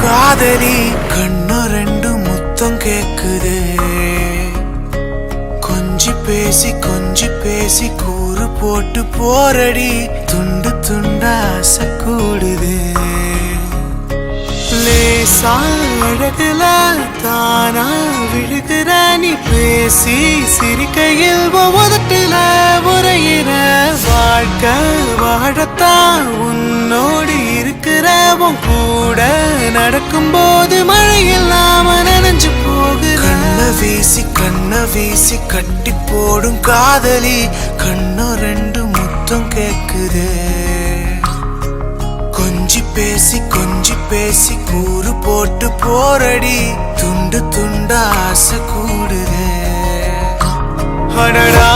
காதலி கண்ணு ரெண்டு முத்தம் கேக்குதே கொஞ்சி பேசி கூறு போட்டு போரடி துண்டு துண்டா ஆசை கூடுதே லேசா அழகுல தானா விழுகிற நீ பேசி சிரிக்கையில் உதட்டுல உரையிற வாழ்க்கை வாழத்தான் உன்னோடு இருக்கிற உன் கூட நடக்கும் போது மழை இல்லாம நனைஞ்சு போகுற கண்ண வீசி கட்டி போடும் காதலி கண்ணு ரெண்டு முத்தம் கேக்குதே கொஞ்சி பேசி கூறு போட்டு போரடி துண்டு துண்டா ஆசை கூடுதே அடடா